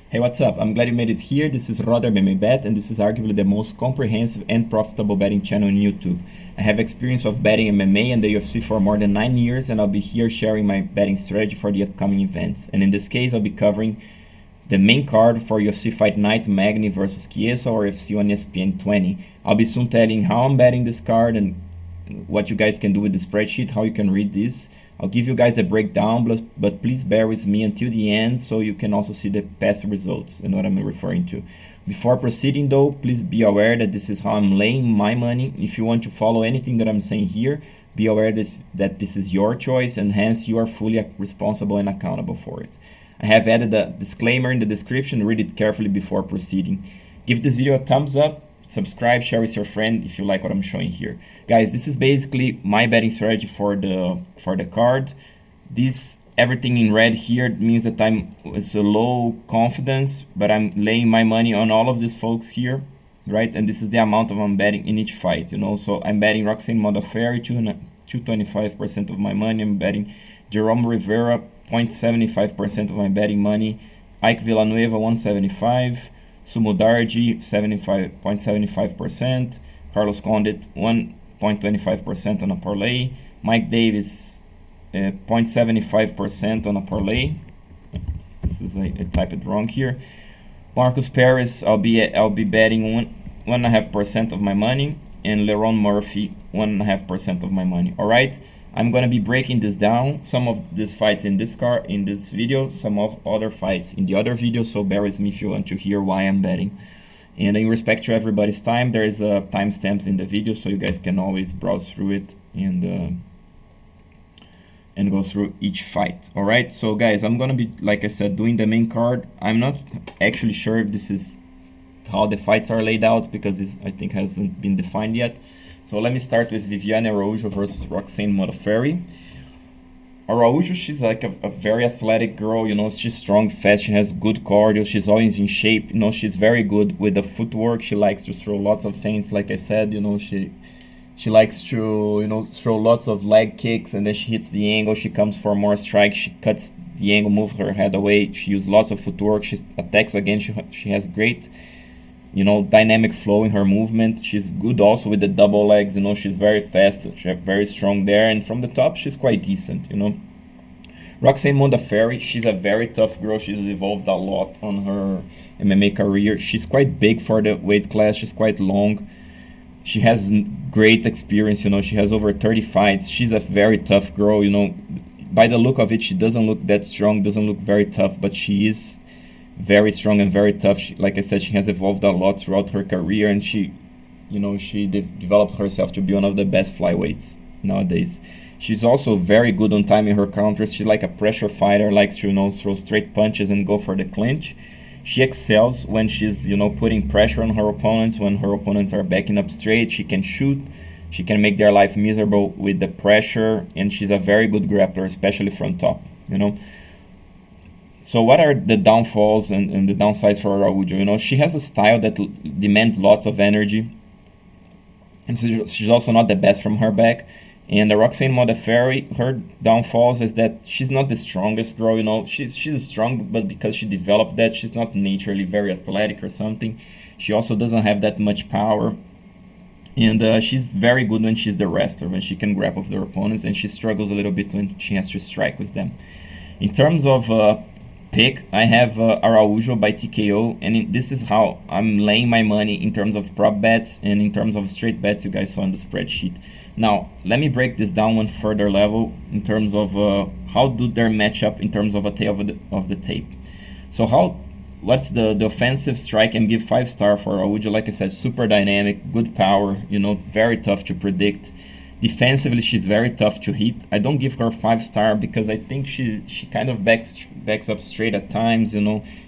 Hey, what's up? I'm glad you made it here. This is Roder Bet, and this is arguably the most comprehensive and profitable betting channel on YouTube. I have experience of betting MMA and the UFC for more than 9 years, and I'll be here sharing my betting strategy for the upcoming events. And in this case, I'll be covering the main card for UFC Fight Night Magny versus Chiesa or UFC on ESPN 20. I'll be soon telling how I'm betting this card and what you guys can do with the spreadsheet, how you can read this. I'll give you guys a breakdown, but please bear with me until the end so you can also see the past results and what I'm referring to. Before proceeding though, please be aware that this is how I'm laying my money. If you want to follow anything that I'm saying here, be aware that this is your choice and hence you are fully responsible and accountable for it. I have added a disclaimer in the description, read it carefully before proceeding. Give this video a thumbs up, subscribe, share with your friend if you like what I'm showing here. Guys, this is basically my betting strategy for the card. This everything in red here means that it's a low confidence, but I'm laying my money on all of these folks here, right? And this is the amount of I'm betting in each fight, So I'm betting Roxanne Modafferi, 225% of my money. I'm betting Jerome Rivera, 0.75% of my betting money. Ike Villanueva, 175. Sumudarji, 75.75%. Carlos Condit, 1.25% on a parlay. Mike Davis, 0.75% on a parlay. This is I typed it wrong here. Marcus Paris, I'll be betting 1.5% of my money, and Lerone Murphy, 1.5% of my money. All right. I'm gonna be breaking this down. Some of these fights in this video, some of other fights in the other video. So bear with me if you want to hear why I'm betting. And in respect to everybody's time, there is timestamps in the video, so you guys can always browse through it and go through each fight. All right. So guys, I'm gonna be, like I said, doing the main card. I'm not actually sure if this is how the fights are laid out because this I think hasn't been defined yet. So let me start with Viviane Araujo versus Roxanne Modafferi. Araujo, she's like a very athletic girl, she's strong, fast, she has good cardio, she's always in shape, she's very good with the footwork. She likes to throw lots of feints, like I said, she likes to, throw lots of leg kicks, and then she hits the angle, she comes for more strikes, she cuts the angle, moves her head away, she uses lots of footwork, she attacks again, she has great dynamic flow in her movement. She's good also with the double legs, she's very fast, she's very strong there, and from the top she's quite decent, Roxanne Modafferi, she's a very tough girl. She's evolved a lot on her MMA career. She's quite big for the weight class, she's quite long. She has great experience, she has over 30 fights. She's a very tough girl, by the look of it, she doesn't look that strong, doesn't look very tough, but she is very strong and very tough. Like I said, she has evolved a lot throughout her career, and she developed herself to be one of the best flyweights nowadays. She's also very good on timing her counters. She's like a pressure fighter, likes to throw straight punches and go for the clinch. She excels when she's putting pressure on her opponents. When her opponents are backing up straight, she can shoot. She can make their life miserable with the pressure, and she's a very good grappler, especially from top. So what are the downfalls and the downsides for Araujo? She has a style that demands lots of energy, and so she's also not the best from her back. And the Roxanne Modafferi, her downfalls is that she's not the strongest girl. She's strong, but because she developed that, she's not naturally very athletic or something. She also doesn't have that much power, and she's very good when she's the wrestler, when she can grapple with her opponents, and she struggles a little bit when she has to strike with them. In terms of pick, I have Araujo by TKO, and this is how I'm laying my money in terms of prop bets and in terms of straight bets you guys saw on the spreadsheet. Now let me break this down one further level in terms of how do they match up in terms of a tail of the tape. So what's the offensive strike? And give 5-star for Araujo. Like I said, super dynamic, good power, very tough to predict. Defensively, she's very tough to hit. I don't give her 5-star because I think she kind of backs up straight at times.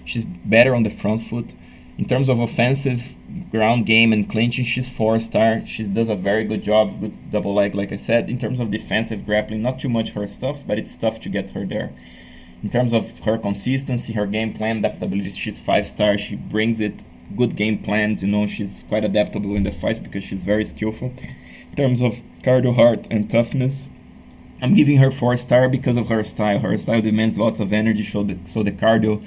She's better on the front foot. In terms of offensive ground game and clinching, she's 4-star. She does a very good job with double leg, like I said. In terms of defensive grappling, not too much her stuff, but it's tough to get her there. In terms of her consistency, her game plan, adaptability, she's 5-star. She brings it. Good game plans. She's quite adaptable in the fight because she's very skillful. In terms of cardio, heart, and toughness, I'm giving her 4-star because of her style. Her style demands lots of energy, so the cardio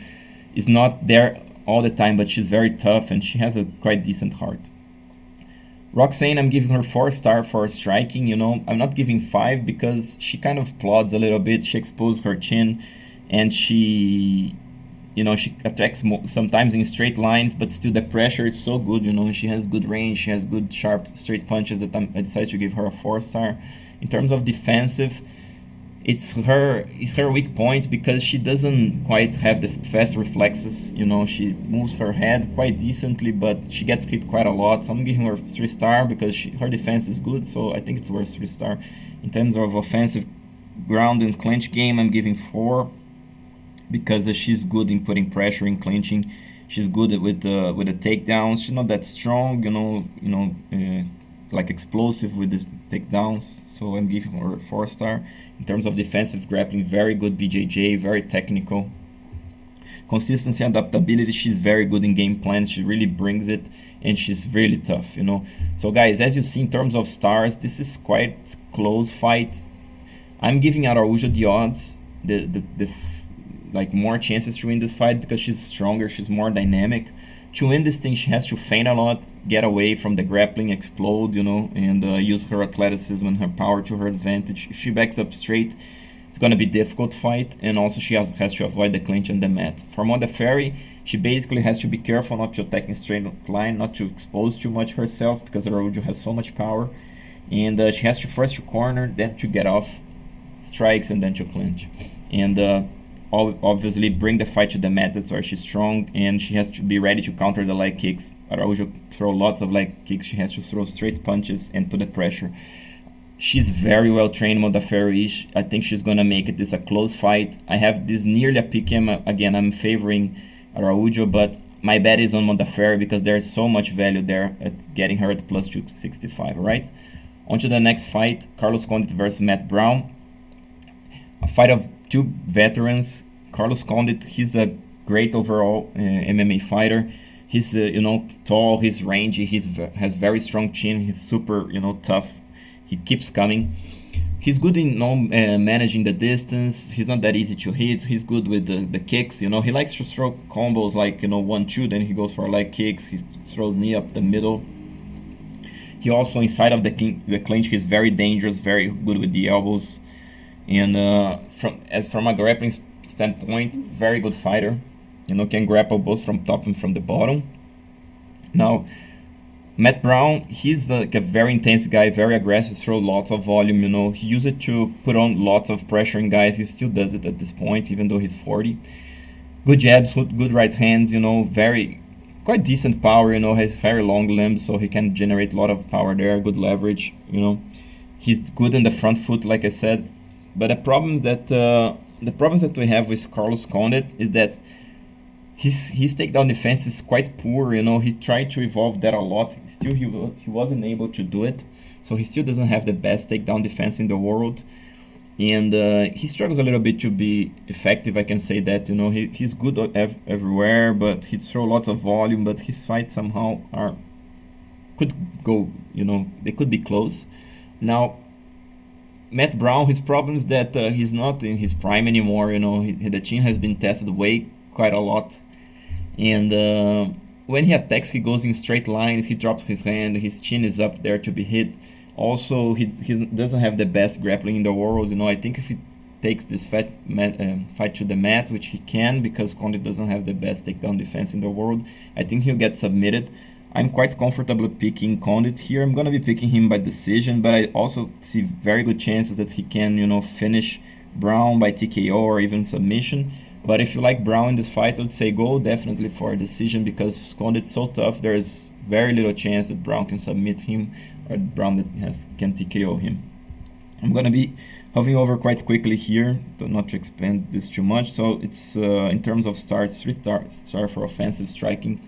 is not there all the time, but she's very tough and she has a quite decent heart. Roxanne, I'm giving her 4-star for striking. I'm not giving 5 because she kind of plods a little bit. She exposed her chin, and she attacks sometimes in straight lines, but still the pressure is so good. She has good range. She has good sharp straight punches that I decided to give her a 4-star. In terms of defensive, it's her weak point because she doesn't quite have the fast reflexes. She moves her head quite decently, but she gets hit quite a lot. So I'm giving her 3-star because her defense is good. So I think it's worth 3-star. In terms of offensive ground and clinch game, I'm giving 4 because she's good in putting pressure in clinching. She's good with the takedowns. She's not that strong, like explosive with the takedowns. So I'm giving her a 4-star. In terms of defensive grappling, very good BJJ, very technical. Consistency and adaptability, she's very good in game plans. She really brings it, and she's really tough, So guys, as you see, in terms of stars, this is quite close fight. I'm giving Araujo the odds, more chances to win this fight because she's stronger, she's more dynamic. To win this thing, she has to feint a lot, get away from the grappling, explode, and use her athleticism and her power to her advantage. If she backs up straight, it's going to be a difficult fight, and also she has to avoid the clinch and the mat. For Modaferri, she basically has to be careful not to attack in straight line, not to expose too much herself because Araujo has so much power. And she has to first to corner, then to get off strikes, and then to clinch. And obviously bring the fight to the mat. That's where she's strong, and she has to be ready to counter the leg kicks. Araujo throw lots of leg kicks. She has to throw straight punches and put the pressure. She's very well trained, Modaferri. I think she's gonna make it. This a close fight. I have this nearly a pick 'em. Again, I'm favoring Araujo, but my bet is on Modaferri because there's so much value there at getting her at plus 265. Right. On to the next fight: Carlos Condit versus Matt Brown. A fight of two veterans. Carlos Condit, he's a great overall MMA fighter. He's tall, he's rangy, has very strong chin, he's super tough. He keeps coming. He's good in managing the distance. He's not that easy to hit. He's good with the kicks. He likes to throw combos like 1-2, then he goes for leg kicks. He throws knee up the middle. He also inside of the clinch, he's very dangerous, very good with the elbows. And from a grappling standpoint, very good fighter. Can grapple both from top and from the bottom. Now, Matt Brown, he's like a very intense guy, very aggressive, throw lots of volume. He used it to put on lots of pressure in guys. He still does it at this point, even though he's 40. Good jabs, good right hands. Very quite decent power. Has very long limbs, so he can generate a lot of power there. Good leverage. He's good in the front foot, like I said. But the problems that we have with Carlos Condit is that his takedown defense is quite poor. He tried to evolve that a lot. Still, he wasn't able to do it. So he still doesn't have the best takedown defense in the world, and he struggles a little bit to be effective. I can say that. He's good everywhere, but he throws lots of volume. But his fights somehow could go. They could be close. Now, Matt Brown, his problem is that he's not in his prime anymore. The chin has been tested quite a lot, and when he attacks, he goes in straight lines. He drops his hand. His chin is up there to be hit. Also, he doesn't have the best grappling in the world. I think if he takes this fight to the mat, which he can, because Condit doesn't have the best takedown defense in the world, I think he'll get submitted. I'm quite comfortable picking Condit here. I'm going to be picking him by decision, but I also see very good chances that he can, finish Brown by TKO or even submission. But if you like Brown in this fight, I'd say go definitely for a decision because Condit's so tough. There is very little chance that Brown can submit him or Brown can TKO him. I'm going to be hovering over quite quickly here, not to expand this too much. So it's in terms of stars, 3-star for offensive striking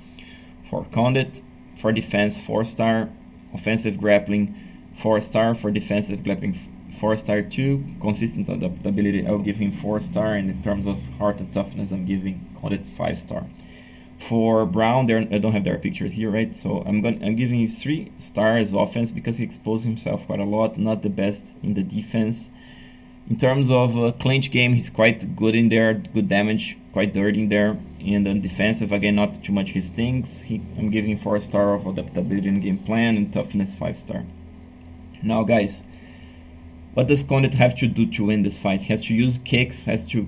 for Condit. For defense, 4-star. Offensive grappling, 4-star. For defensive grappling, 4-star too. Consistent adaptability, I'll give him 4-star. And in terms of heart and toughness, I'm giving Condit 5-star. For Brown, I don't have their pictures here, right? So I'm giving him 3 stars offense because he exposed himself quite a lot. Not the best in the defense. In terms of clinch game, he's quite good in there, good damage, quite dirty in there. And then defensive, again, not too much his things. I'm giving 4-star of adaptability and game plan, and toughness 5-star. Now, guys, what does Condit have to do to win this fight? He has to use kicks, has to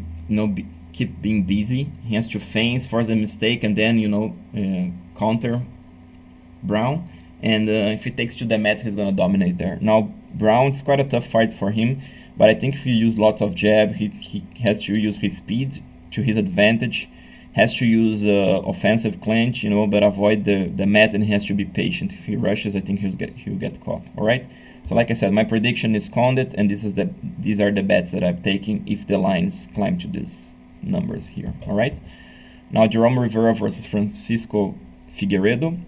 keep being busy. He has to feint, force a mistake, and then counter Brown. And if he takes to the mat, he's gonna dominate there. Now, Brown, it's quite a tough fight for him, but I think if he use lots of jab, he has to use his speed to his advantage. Has to use offensive clinch, but avoid the mat, and he has to be patient. If he rushes, I think he'll get caught. All right. So like I said, my prediction is Condit, and these are the bets that I'm taking if the lines climb to these numbers here. All right. Now Jerome Rivera versus Francisco Figueiredo.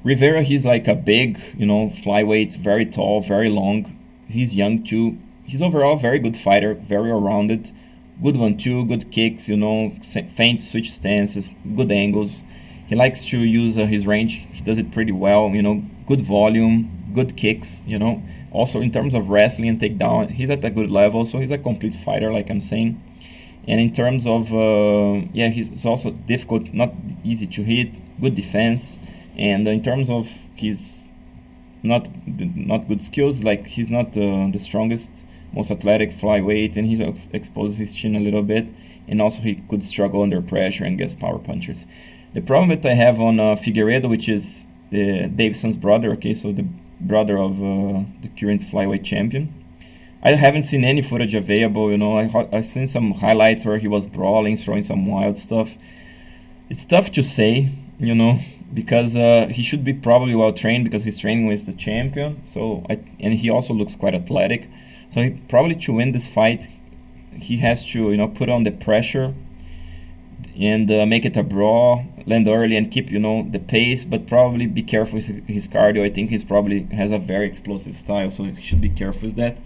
Rivera, he's like a big, flyweight, very tall, very long. He's young too. He's overall a very good fighter, very well-rounded. Good 1-2, good kicks, feint, switch stances, good angles. He likes to use his range. He does it pretty well, good volume, good kicks, Also, in terms of wrestling and takedown, he's at a good level, so he's a complete fighter, like I'm saying. And in terms of, he's also difficult, not easy to hit, good defense. And in terms of his not good skills, like he's not the strongest, most athletic flyweight, and he exposes his chin a little bit, and also he could struggle under pressure and gets power punches. The problem that I have on Figueiredo, which is Davidson's brother, okay, so the brother of the current flyweight champion, I haven't seen any footage available. I've seen some highlights where he was brawling, throwing some wild stuff. It's tough to say, because he should be probably well trained because he's training with the champion. And he also looks quite athletic. So he probably to win this fight, he has to put on the pressure and make it a brawl, land early and keep the pace, but probably be careful with his cardio. I think he's probably has a very explosive style, so he should be careful with that.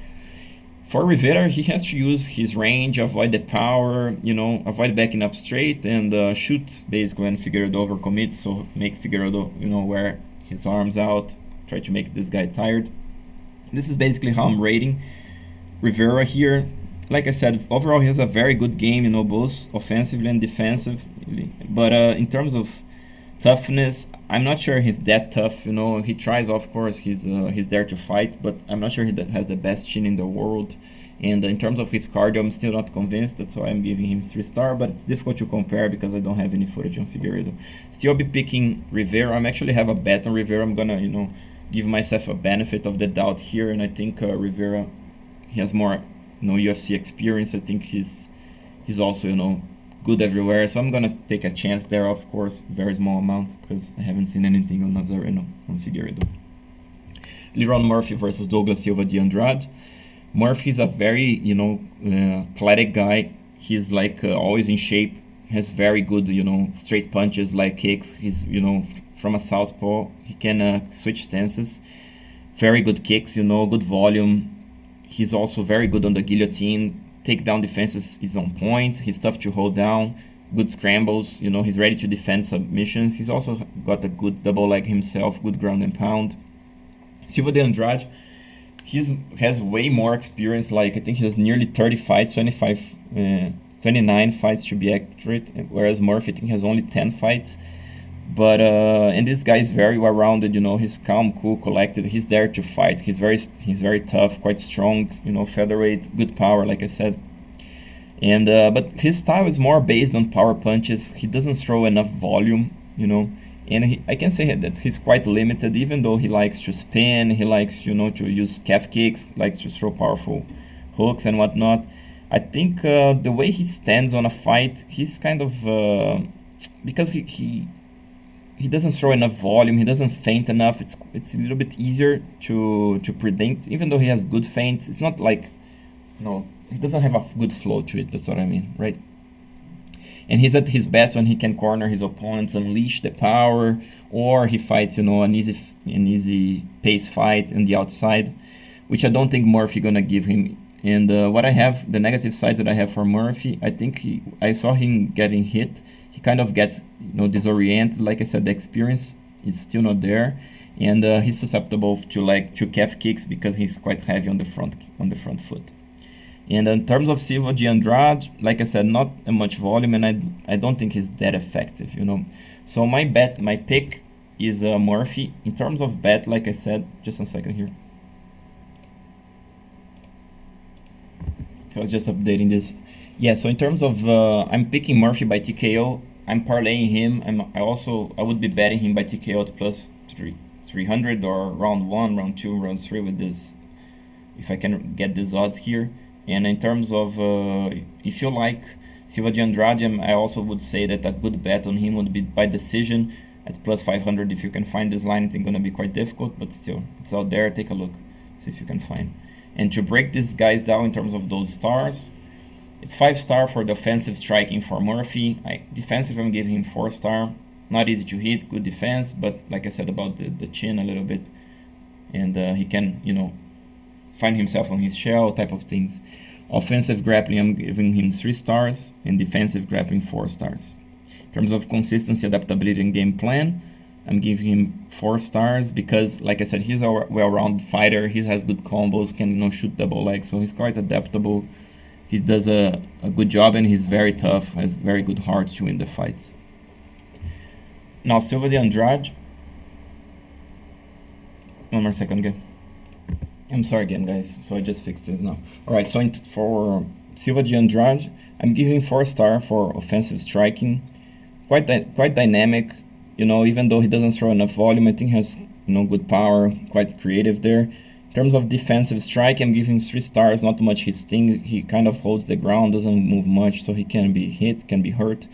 For Rivera, he has to use his range, avoid the power, avoid backing up straight, and shoot basically when Figueiredo overcommits. So make Figueiredo wear his arms out, try to make this guy tired. This is basically how I'm rating Rivera here. Like I said, overall he has a very good game, both offensively and defensively. But in terms of toughness, I'm not sure he's that tough. He tries, of course, he's there to fight, but I'm not sure he has the best chin in the world. And in terms of his cardio, I'm still not convinced. That's why I'm giving him 3-star, but it's difficult to compare because I don't have any footage on Figueiredo. Still be picking Rivera. I'm actually have a bet on Rivera. I'm gonna, give myself a benefit of the doubt here, and I think Rivera, he has more UFC experience. I think he's also good everywhere, so I'm gonna take a chance there. Of course, very small amount because I haven't seen anything on Nazareno on Figueiredo. Lerone Murphy versus Douglas Silva de Andrade. Murphy's a very athletic guy. He's like always in shape. Has very good straight punches, like kicks. He's from a southpaw. He can switch stances. Very good kicks. Good volume. He's also very good on the guillotine. Takedown defenses is on point. He's tough to hold down. Good scrambles. He's ready to defend submissions. He's also got a good double leg himself. Good ground and pound. Silva de Andrade, has way more experience. Like I think he has nearly 30 fights, 29 fights to be accurate. Whereas Murphy, I think, has only 10 fights. But and this guy is very well rounded. He's calm, cool, collected. He's there to fight. He's very tough, quite strong. Featherweight, good power, like I said. And but his style is more based on power punches. He doesn't throw enough volume. And I can say that he's quite limited. Even though he likes to spin, he likes to use calf kicks, likes to throw powerful hooks and whatnot. I think the way he stands on a fight, he's kind of because he doesn't throw enough volume, he doesn't feint enough. It's a little bit easier to predict. Even though he has good feints, it's not like he doesn't have a good flow to it. That's what I mean, right? And he's at his best when he can corner his opponents, unleash the power, or he fights an easy pace fight on the outside, which I don't think Murphy gonna give him. And what I have, the negative side that I have for Murphy, I think I saw him getting hit. He kind of gets disoriented. Like I said, the experience is still not there, and he's susceptible to calf kicks because he's quite heavy on the front foot. And in terms of Silva de Andrade, like I said, not much volume, and I don't think he's that effective, you know. So my pick is Murphy. In terms of bet, like I said, just a second here. So I was just updating this. Yeah, so in terms of, I'm picking Murphy by TKO. I'm parlaying him. I would be betting him by TKO at plus 300 or round 1, round 2, round 3 with this, if I can get these odds here. And in terms of, if you like Silva de Andrade, I also would say that a good bet on him would be by decision at plus 500. If you can find this line, it's going to be quite difficult, but still, it's out there. Take a look, see if you can find. And to break these guys down in terms of those stars, it's 5-star for the offensive striking for Murphy. Defensive, I'm giving him 4-star. Not easy to hit, good defense, but like I said about the chin a little bit, and he can, you know, find himself on his shell type of things. Offensive grappling, I'm giving him 3 stars, and defensive grappling 4 stars. In terms of consistency, adaptability, and game plan, I'm giving him 4 stars because, like I said, he's a well-rounded fighter. He has good combos, can, you know, shoot double legs, so he's quite adaptable. He does a good job, and he's very tough, has very good heart to win the fights. Now, Silva de Andrade. One more second again. I'm sorry again, guys. So I just fixed it now. All right, so for Silva de Andrade, I'm giving 4-star for offensive striking. Quite dynamic, you know, even though he doesn't throw enough volume, I think he has, you know, good power, quite creative there. In terms of defensive strike, I'm giving 3 stars, not much his thing. He kind of holds the ground, doesn't move much, so he can be hit, can be hurt.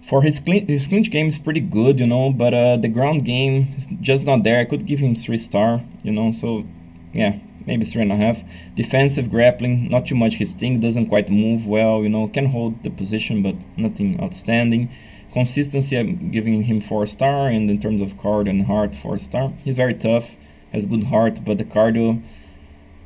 For his clinch game is pretty good, you know, but the ground game is just not there. I could give him 3-star, you know, so yeah, maybe 3.5. Defensive grappling, not too much his thing, doesn't quite move well, you know, can hold the position, but nothing outstanding. Consistency, I'm giving him 4-star, and in terms of cardio and heart, 4-star. He's very tough, has good heart, but the cardio,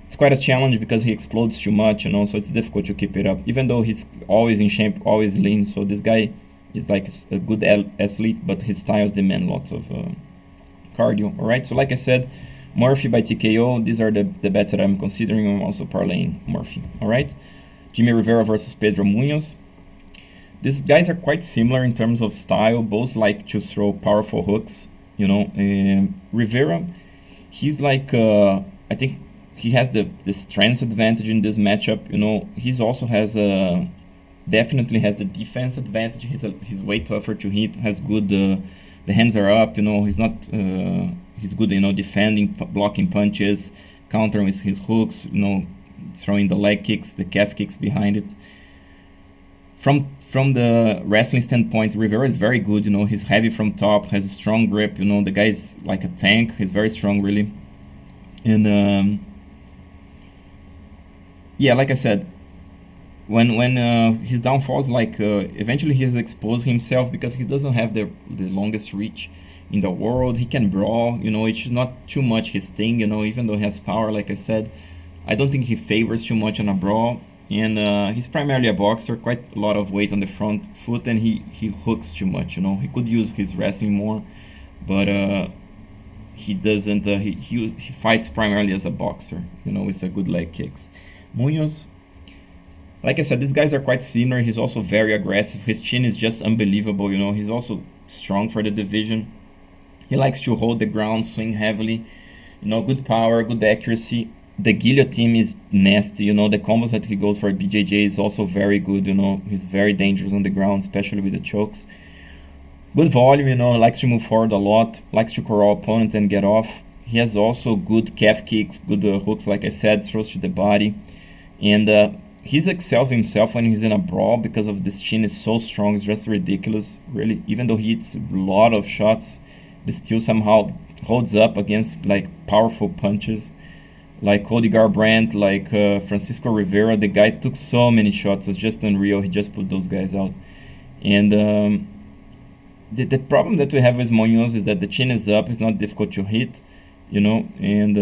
it's quite a challenge because he explodes too much, you know, so it's difficult to keep it up, even though he's always in shape, always lean. So this guy is like a good athlete, but his styles demand lots of cardio. All right, so like I said, Murphy by TKO, these are the bets that I'm considering. I'm also parlaying Murphy. All right, Jimmie Rivera versus Pedro Munhoz. These guys are quite similar in terms of style. Both like to throw powerful hooks, you know. Rivera, he's like, I think he has the strength advantage in this matchup, you know. He's also has definitely has the defense advantage. He's way tougher to hit, has good, the hands are up, you know. He's not, he's good, you know, defending, blocking punches, countering with his hooks, you know, throwing the leg kicks, the calf kicks behind it. From the wrestling standpoint, Rivera is very good, you know. He's heavy from top, has a strong grip, you know. The guy is like a tank. He's very strong, really. And yeah, like I said, when his downfalls, like eventually he's exposed himself because he doesn't have the longest reach in the world. He can brawl, you know. It's not too much his thing, you know. Even though he has power, like I said, I don't think he favors too much on a brawl. And he's primarily a boxer, quite a lot of weight on the front foot, and he hooks too much, you know. He could use his wrestling more, but he doesn't. He fights primarily as a boxer, you know, with a good leg kicks. Munhoz, like I said, these guys are quite similar. He's also very aggressive. His chin is just unbelievable, you know. He's also strong for the division. He likes to hold the ground, swing heavily, you know, good power, good accuracy. The guillotine is nasty, you know. The combos that he goes for BJJ is also very good, you know. He's very dangerous on the ground, especially with the chokes. Good volume, you know. Likes to move forward a lot. Likes to corral opponents and get off. He has also good calf kicks, good hooks, like I said, throws to the body. And he's excelled himself when he's in a brawl because of this chin is so strong. It's just ridiculous, really. Even though he hits a lot of shots, but still somehow holds up against like powerful punches. Like Cody Garbrandt, like Francisco Rivera, the guy took so many shots. It's just unreal. He just put those guys out. And the problem that we have with Munhoz is that the chin is up. It's not difficult to hit, you know. And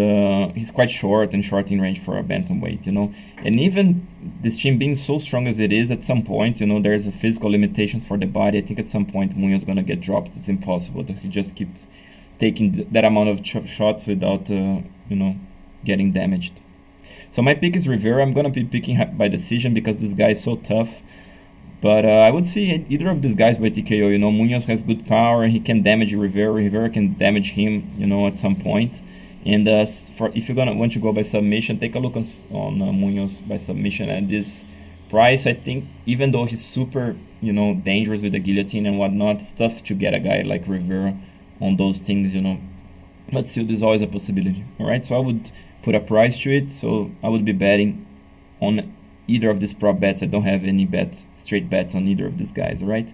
he's quite short and short in range for a bantamweight, you know. And even this chin being so strong as it is, at some point, you know, there's a physical limitations for the body. I think at some point Munhoz is going to get dropped. It's impossible that he just keeps taking that amount of shots without getting damaged. So my pick is Rivera. I'm gonna be picking by decision because this guy is so tough. But I would see either of these guys by TKO. Munhoz has good power. He can damage Rivera. Rivera can damage him, at some point. And if you're gonna want to go by submission, take a look on Munhoz by submission at this price. I think even though he's super, dangerous with the guillotine and whatnot, it's tough to get a guy like Rivera on those things, But still, there's always a possibility. All right, so I would put a price to it. So I would be betting on either of these prop bets. I don't have any straight bets on either of these guys. All right.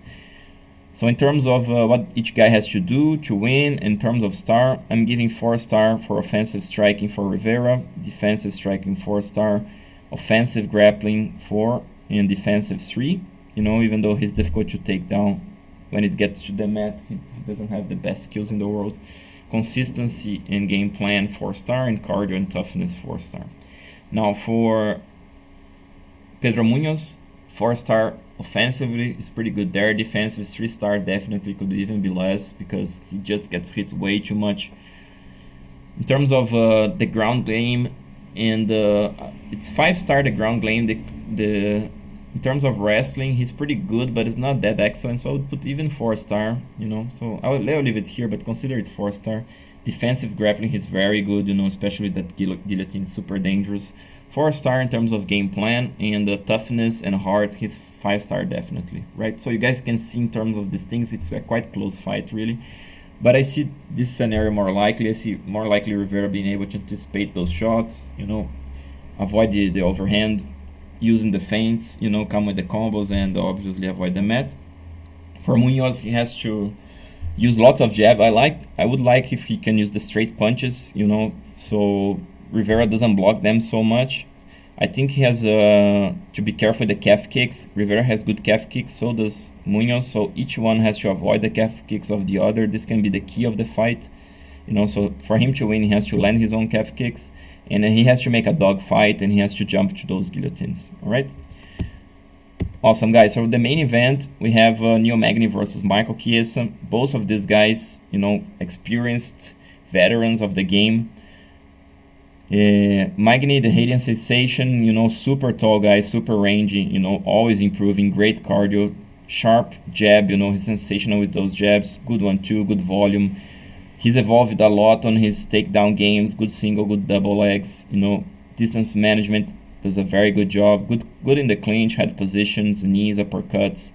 So in terms of what each guy has to do to win, in terms of star, I'm giving 4-star for offensive striking for Rivera, defensive striking 4-star, offensive grappling 4, and defensive 3. Even though he's difficult to take down when it gets to the mat, he doesn't have the best skills in the world. Consistency and game plan 4-star, and cardio and toughness 4-star. Now for Pedro Munhoz, 4-star offensively is pretty good there. Defensive is 3-star, definitely could even be less because he just gets hit way too much. In terms of the ground game, and it's 5-star the ground game. In terms of wrestling, he's pretty good, but it's not that excellent. So I would put even 4-star. So I'll leave it here, but consider it 4-star. Defensive grappling, he's very good. Especially that guillotine, super dangerous. 4-star in terms of game plan, and toughness and heart, he's 5-star definitely, right? So you guys can see in terms of these things, it's a quite close fight really. But I see this scenario more likely. I see more likely Rivera being able to anticipate those shots, avoid the overhand, using the feints, come with the combos, and obviously avoid the mat. For Munhoz, he has to use lots of jab. I would like if he can use the straight punches, so Rivera doesn't block them so much. I think he has to be careful with the calf kicks. Rivera has good calf kicks, so does Munhoz. So each one has to avoid the calf kicks of the other. This can be the key of the fight. So for him to win, he has to land his own calf kicks. And then he has to make a dog fight, and he has to jump to those guillotines. All right? Awesome, guys. So the main event, we have Neil Magny versus Michael Chiesa. Both of these guys, experienced veterans of the game. Magny, the Haitian sensation, super tall guy, super rangy, always improving, great cardio, sharp jab, he's sensational with those jabs, good 1-2, good volume. He's evolved a lot on his takedown games, good single, good double legs, distance management, does a very good job, good in the clinch, head positions, knees, uppercuts,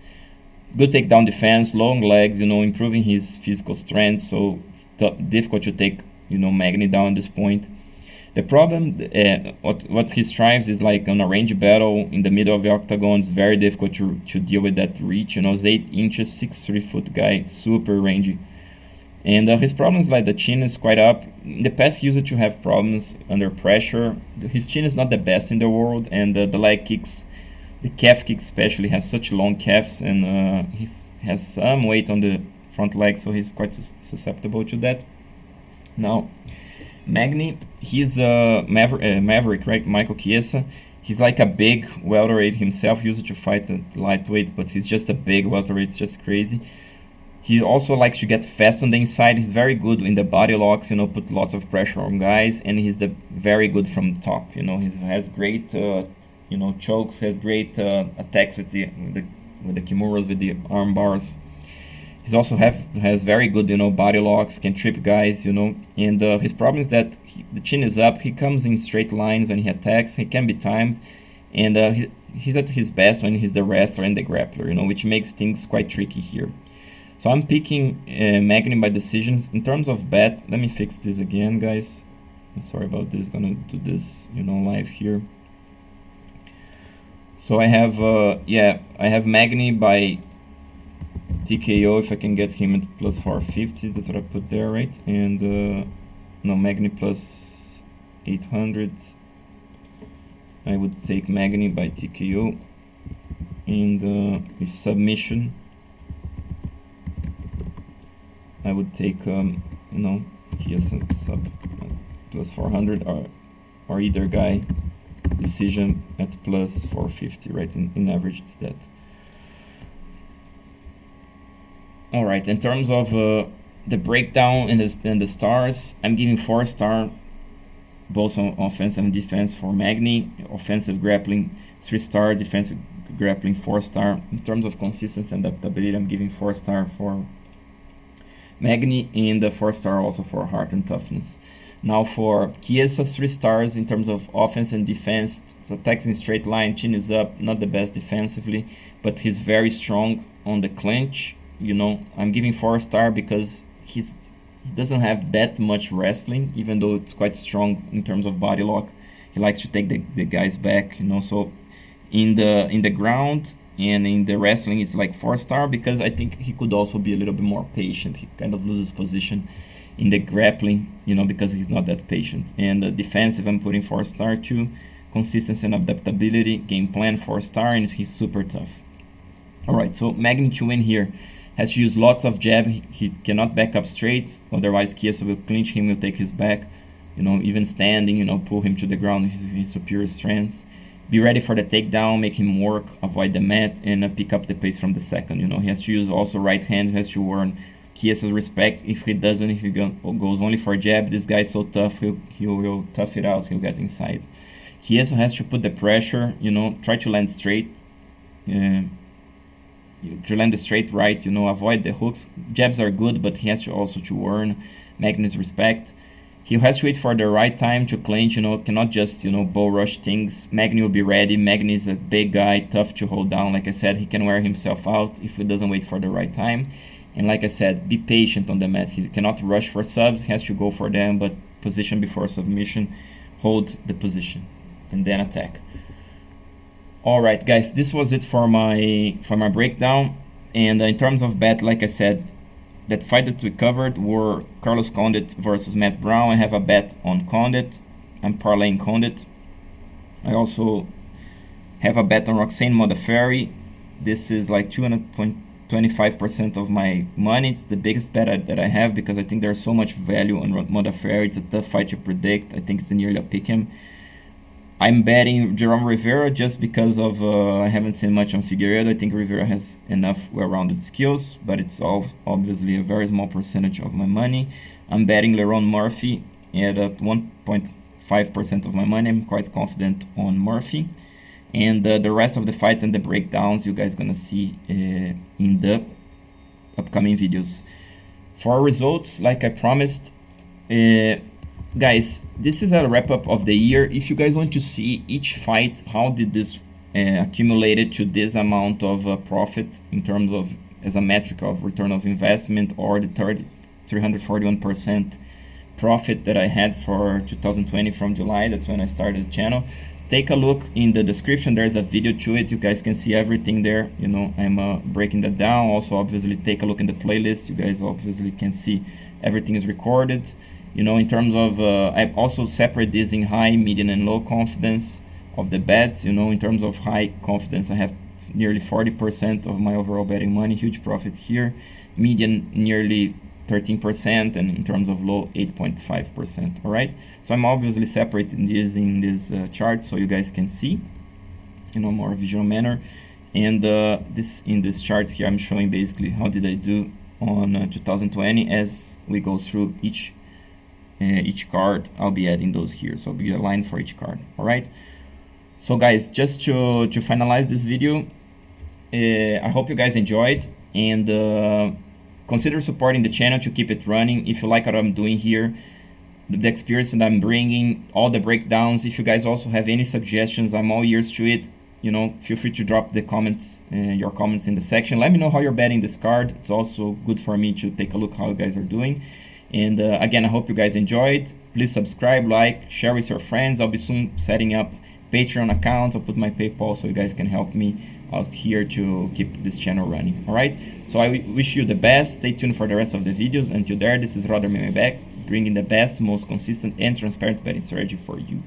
good takedown defense, long legs, improving his physical strength, so it's difficult to take, Magny down at this point. The problem, what he strives is like on a range battle in the middle of the octagon. It's very difficult to deal with that reach. He's 8 inches, 6'3" foot guy, super rangy. And his problem is like the chin is quite up. In the past, he used to have problems under pressure. His chin is not the best in the world, and the leg kicks, the calf kick especially, has such long calves, and he has some weight on the front leg, so he's quite susceptible to that. Now, Magny, he's a maverick, right? Michael Chiesa. He's like a big welterweight himself. He used to fight at lightweight, but he's just a big welterweight. It's just crazy. He also likes to get fast on the inside. He's very good in the body locks, put lots of pressure on guys, and he's very good from the top. He has great, chokes, has great attacks with the kimuras, with the arm bars. He's also has very good, body locks, can trip guys, and his problem is that the chin is up. He comes in straight lines when he attacks. He can be timed, and he's at his best when he's the wrestler and the grappler, which makes things quite tricky here. So I'm picking Magny by decisions. In terms of bet, let me fix this again, guys. Sorry about this. Gonna do this, live here. So I have Magny by TKO if I can get him at plus 450. That's what I put there, right? And Magny plus 800. I would take Magny by TKO. And with submission, I would take Chiesa sub plus 400 or either guy decision at plus 450, right? In average, it's that. All right. In terms of the breakdown and the stars, I'm giving 4-star, both on offense and defense for Magny. Offensive grappling 3-star, defensive grappling 4-star. In terms of consistency and adaptability, I'm giving 4-star for Magny, and the 4-star also for heart and toughness. Now for Chiesa, 3 stars in terms of offense and defense. Attacks in straight line, chin is up, not the best defensively, but he's very strong on the clinch. You know, I'm giving 4-star because he doesn't have that much wrestling, even though it's quite strong in terms of body lock. He likes to take the guys back, you know. So in the ground and in the wrestling, it's like 4-star, because I think he could also be a little bit more patient. He kind of loses position in the grappling, you know, because he's not that patient. And the defensive, I'm putting 4-star too. Consistency and adaptability, game plan 4-star, and he's super tough. All right, so Magny to win here has to use lots of jab. He cannot back up straight, otherwise Chiesa will clinch him, will take his back, you know, even standing, you know, pull him to the ground, his superior strengths. Be ready for the takedown, make him work, avoid the mat, and pick up the pace from the second. You know, he has to use also right hand, he has to earn Chiesa's respect. If he doesn't, if he goes only for jab, this guy's so tough, he will tough it out, he'll get inside. Chiesa has to put the pressure, you know, try to land straight, to land the straight right, you know, avoid the hooks. Jabs are good, but he has to also to earn Magny's respect. He has to wait for the right time to clinch, you know, cannot just, you know, bull rush things. Magny will be ready. Magny is a big guy, tough to hold down. Like I said, he can wear himself out if he doesn't wait for the right time. And like I said, be patient on the mat. He cannot rush for subs, he has to go for them, but position before submission, hold the position, and then attack. Alright guys, this was it for my breakdown. And in terms of bet, like I said, that fight that we covered were Carlos Condit versus Matt Brown. I have a bet on Condit. I'm parlaying Condit. I also have a bet on Roxanne Modafferi. This is like 225% of my money. It's the biggest bet that I have, because I think there's so much value on Modaferri. It's a tough fight to predict. I think it's nearly a pick 'em. I'm betting Jerome Rivera just because of I haven't seen much on Figueiredo. I think Rivera has enough well-rounded skills, but it's all obviously a very small percentage of my money. I'm betting Lerone Murphy at 1.5% of my money. I'm quite confident on Murphy. And the rest of the fights and the breakdowns you guys gonna see in the upcoming videos. For results, like I promised, guys, this is a wrap-up of the year. If you guys want to see each fight, how did this accumulated to this amount of profit in terms of, as a metric of return of investment, or the 341% profit that I had for 2020 from July, that's when I started the channel. Take a look in the description, there's a video to it. You guys can see everything there. You know, I'm breaking that down. Also, obviously, take a look in the playlist. You guys obviously can see everything is recorded. You know, in terms of, I also separate this in high, medium, and low confidence of the bets. You know, in terms of high confidence, I have nearly 40% of my overall betting money, huge profits here. Median, nearly 13%, and in terms of low, 8.5%. All right, so I'm obviously separating this in this chart so you guys can see, you know, more visual manner. And in this charts here, I'm showing basically how did I do on 2020 as we go through each card. I'll be adding those here, so I'll be a line for each card. All right, so guys, just to finalize this video, I hope you guys enjoyed, and consider supporting the channel to keep it running. If you like what I'm doing here, the experience that I'm bringing, all the breakdowns, if you guys also have any suggestions, I'm all ears to it. You know, feel free to drop the comments, your comments in the section. Let me know how you're betting this card. It's also good for me to take a look how you guys are doing. And again, I hope you guys enjoyed. Please subscribe, like, share with your friends. I'll be soon setting up Patreon accounts. I'll put my PayPal so you guys can help me out here to keep this channel running. All right, so I wish you the best. Stay tuned for the rest of the videos. Until there, this is Roder back, bringing the best, most consistent and transparent betting strategy for you.